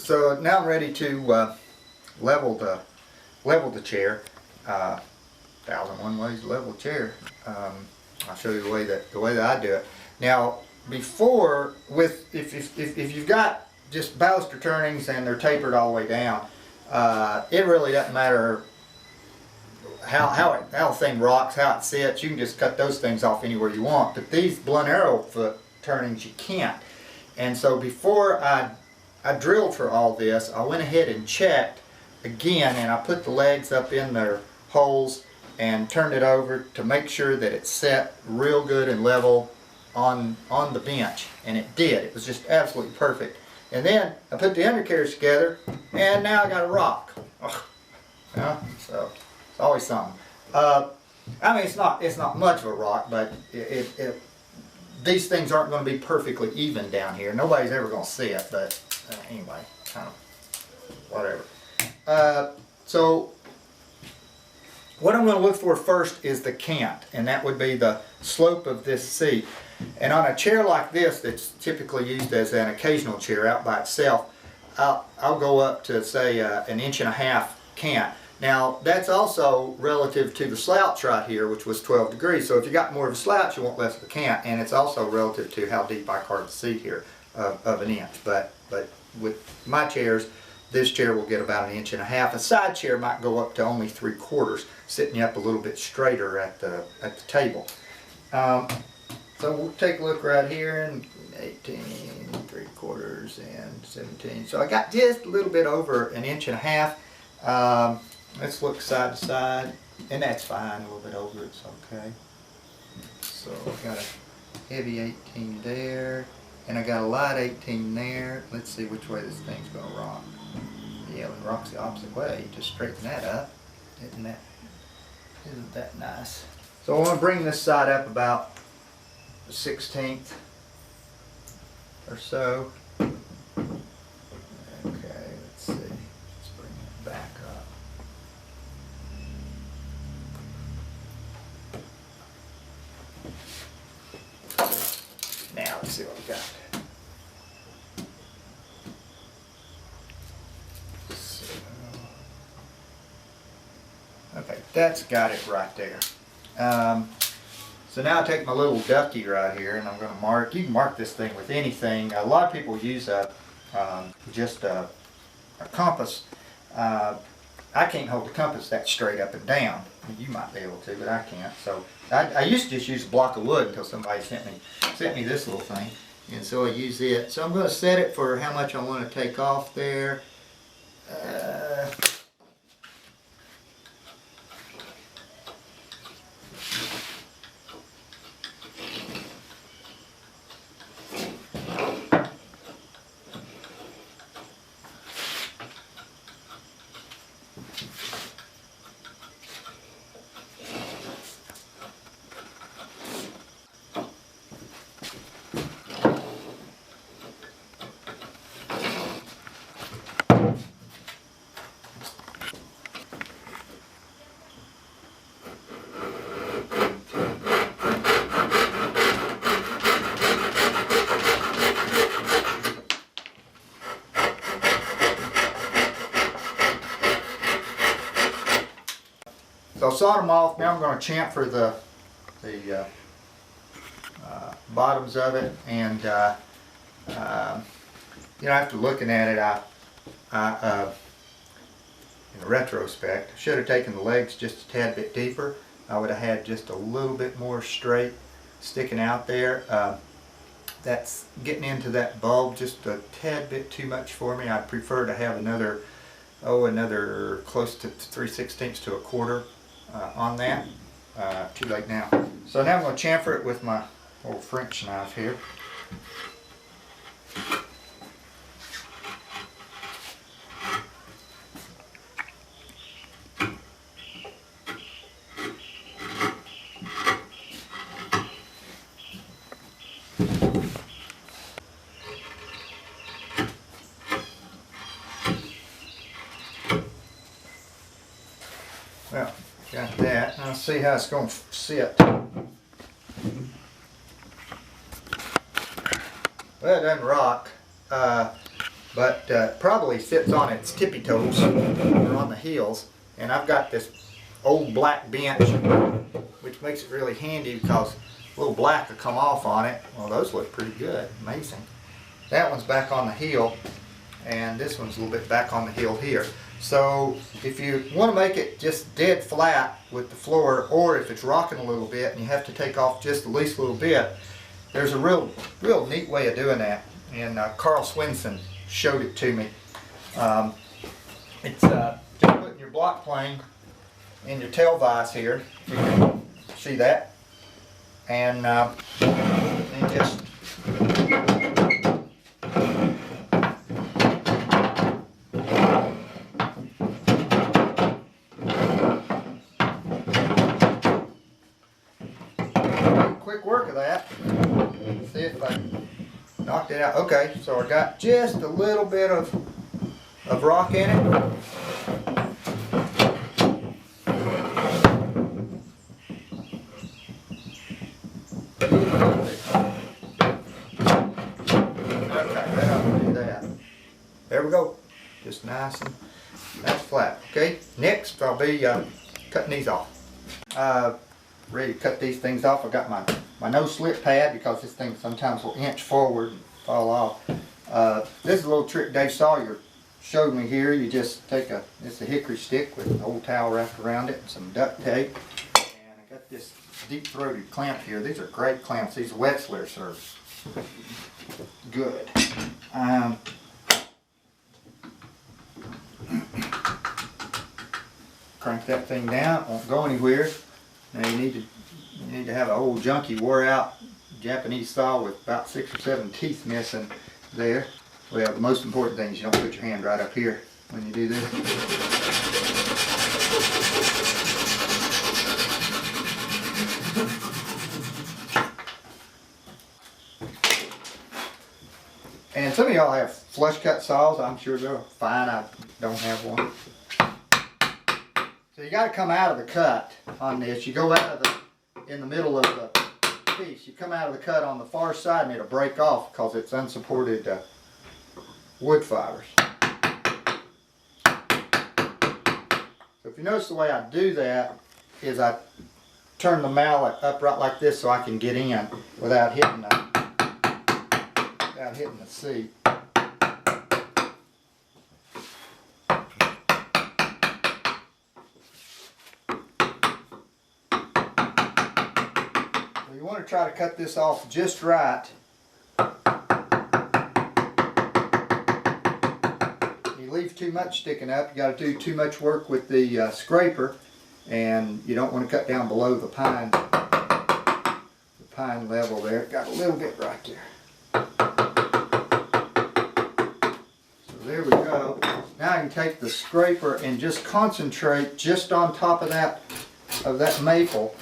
So now I'm ready to level the chair. 1,001 ways to level a chair. I'll show you the way that I do it. Now, before, if you've got just baluster turnings and they're tapered all the way down, it really doesn't matter how the thing rocks, how it sits. You can just cut those things off anywhere you want. But these blunt arrow foot turnings, you can't. And so before I drilled for all this, I went ahead and checked again, and I put the legs up in their holes and turned it over to make sure that it set real good and level on the bench, and it did. It was just absolutely perfect. And then I put the undercarriage together, and now I got a rock. Yeah, so it's always something. I mean, it's not much of a rock, but these things aren't going to be perfectly even down here. Nobody's ever going to see it, but anyway, kind of whatever. So what I'm going to look for first is the cant, and that would be the slope of this seat. And on a chair like this, that's typically used as an occasional chair out by itself, I'll go up to, say, 1.5 inches cant. Now, that's also relative to the slouch right here, which was 12 degrees. So if you got more of a slouch, you want less of a cant, and it's also relative to how deep I carved the seat here of 1 inch. But with my chairs, this chair will get about 1.5 inches. A side chair might go up to only 3/4, sitting you up a little bit straighter at the table. So we'll take a look right here, and 18 3/4 and 17. So I got just a little bit over 1.5 inches. Let's look side to side, and that's fine. A little bit over, it's okay. So I've got a heavy 18 there, and I got a light 18 there. Let's see which way this thing's going to rock. Yeah, it rocks the opposite way. Just straighten that up. Isn't that nice? So I want to bring this side up about 1/16 or so. Okay, let's see. Let's bring it back up. Now let's see what we got. Okay, that's got it right there. So now I take my little ducky right here, and I'm going to mark. You can mark this thing with anything. A lot of people use just a compass. I can't hold the compass that straight up and down. You might be able to, but I can't. So I used to just use a block of wood until somebody sent me this little thing, and so I use it. So I'm going to set it for how much I want to take off there. So I've sawed them off. Now I'm going to chamfer the bottoms of it, and you know, after looking at it, in retrospect, I should have taken the legs just a tad bit deeper. I would have had just a little bit more straight sticking out there. That's getting into that bulb just a tad bit too much for me. I'd prefer to have another close to 3/16 to 1/4 on that. Too late now. So now I'm going to chamfer it with my old French knife here. Well, got that. Now let's see how it's going to sit. Well, it doesn't rock. but probably sits on its tippy toes or on the heels. And I've got this old black bench, which makes it really handy because a little black will come off on it. Well, those look pretty good, amazing. That one's back on the heel, and this one's a little bit back on the heel here. So if you want to make it just dead flat with the floor, or if it's rocking a little bit and you have to take off just the least little bit, there's a real neat way of doing that. And Carl Swinson showed it to me. It's just putting your block plane in your tail vise here. You can see that. And just quick work of that. See if I knocked it out. Okay, so I got just a little bit of rock in it. There we go, just nice and flat. Okay, next I'll be cutting these off. Ready to cut these things off. I got my no slip pad because this thing sometimes will inch forward and fall off. This is a little trick Dave Sawyer showed me here. You just take it's a hickory stick with an old towel wrapped around it and some duct tape. And I got this deep-throated clamp here. These are great clamps. These Wetzlers are good. Crank that thing down, it won't go anywhere. Now you need to have an old junky wore out Japanese saw with about 6 or 7 teeth missing there. Well, the most important thing is you don't put your hand right up here when you do this. And some of y'all have flush cut saws. I'm sure they're fine. I don't have one. So you got to come out of the cut on this. You go out of in the middle of the piece. You come out of the cut on the far side and it'll break off because it's unsupported wood fibers. So if you notice the way I do that is I turn the mallet upright like this so I can get in without hitting the seat. You want to try to cut this off just right. You leave too much sticking up, you got to do too much work with the scraper, and you don't want to cut down below the pine level there. Got a little bit right there. So there we go. Now I can take the scraper and just concentrate just on top of that maple.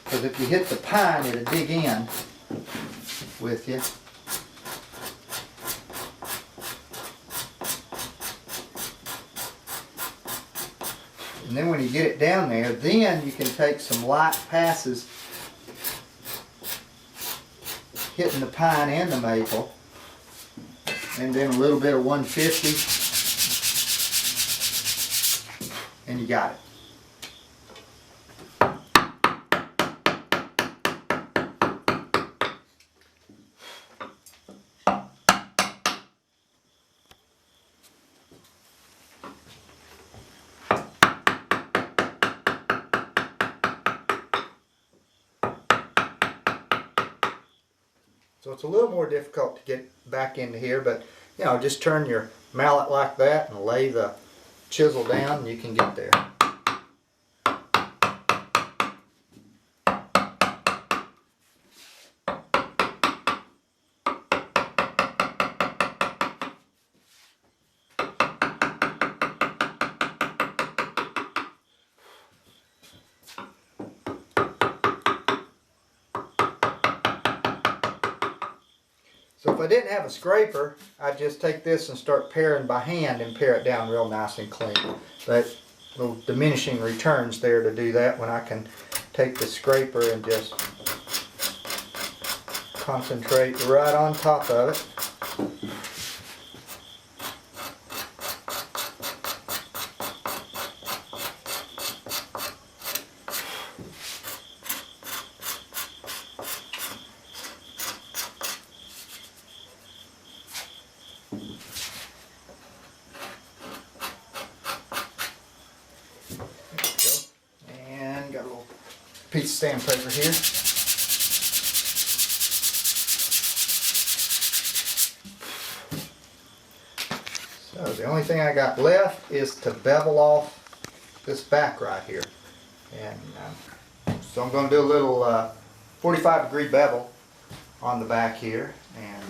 Because if you hit the pine, it'll dig in with you. And then when you get it down there, then you can take some light passes hitting the pine and the maple. And then a little bit of 150. And you got it. So it's a little more difficult to get back into here, but you know, just turn your mallet like that and lay the chisel down and you can get there. So if I didn't have a scraper, I'd just take this and start paring by hand and pare it down real nice and clean. But little diminishing returns there to do that when I can take the scraper and just concentrate right on top of it. And got a little piece of sandpaper here. So the only thing I got left is to bevel off this back right here. And so I'm going to do a little 45-degree bevel on the back here, and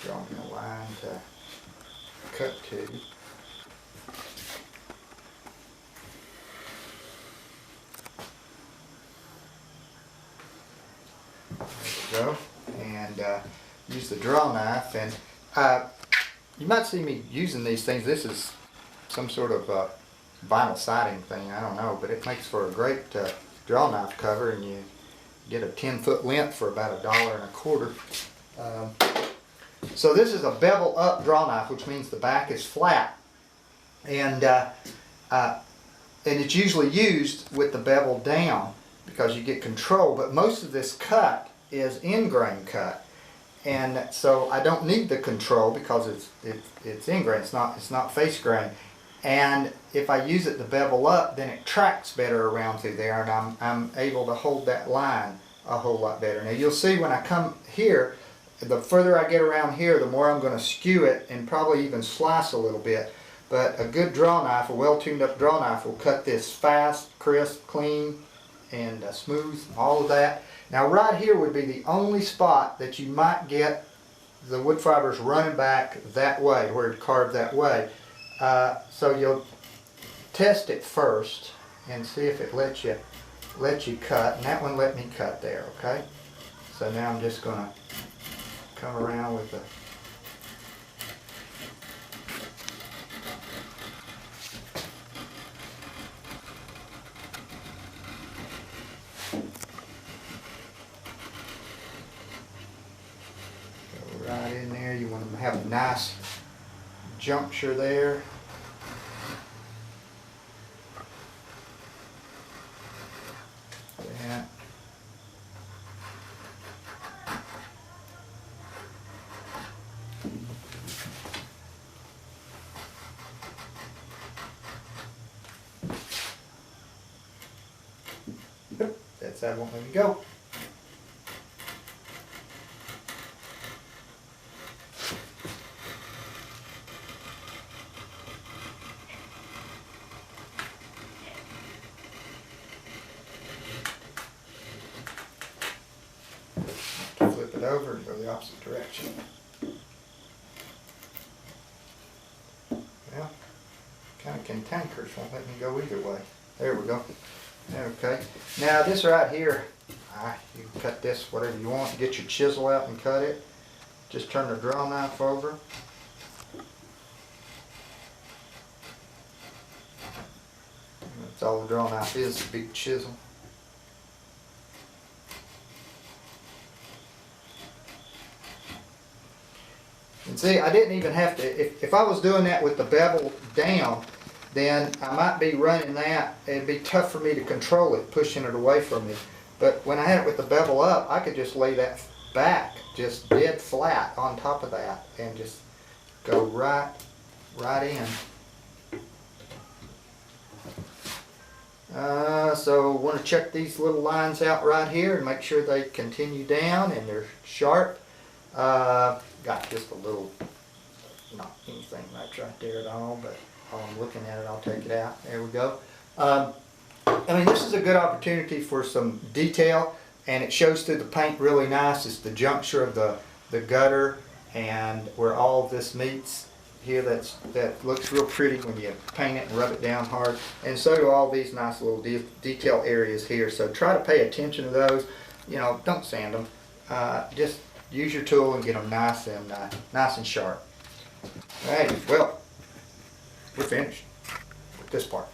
drawing a line to cut to. There we go. And use the draw knife, and you might see me using these things. This is some sort of vinyl siding thing, I don't know, but it makes for a great draw knife cover, and you get a 10-foot length for about $1.25. So this is a bevel up draw knife, which means the back is flat, and it's usually used with the bevel down because you get control, but most of this cut is end grain cut, and so I don't need the control because it's end grain, it's not face grain. And if I use it to bevel up, then it tracks better around through there, and I'm able to hold that line a whole lot better. Now you'll see when I come here, the further I get around here, the more I'm going to skew it and probably even slice a little bit. But a good draw knife, a well-tuned up draw knife, will cut this fast, crisp, clean, and smooth, all of that. Now right here would be the only spot that you might get the wood fibers running back that way, where it's carved that way. So you'll test it first and see if it lets you cut, and that one let me cut there, okay? So now I'm just going to come around with the go right in there. You want to have a nice juncture there. Yeah. That's that one. Let me go. Flip it over and go the opposite direction. Well, kind of cantankerous, won't let me go either way. There we go. Okay. Now this right here, you can cut this whatever you want. Get your chisel out and cut it. Just turn the draw knife over. That's all the draw knife is, a big chisel. And see, I didn't even have to, if I was doing that with the bevel down, then I might be running that. It'd be tough for me to control it, pushing it away from me. But when I had it with the bevel up, I could just lay that back, just dead flat on top of that, and just go right in. So I want to check these little lines out right here and make sure they continue down and they're sharp. Got just a little, not anything much right there at all, but while I'm looking at it, I'll take it out. There we go. I mean, this is a good opportunity for some detail, and it shows through the paint really nice. It's the juncture of the gutter and where all of this meets here. That looks real pretty when you paint it and rub it down hard. And so do all these nice little detail areas here. So try to pay attention to those. You know, don't sand them. Just use your tool and get them nice and sharp. All right, well, we're finished with this part.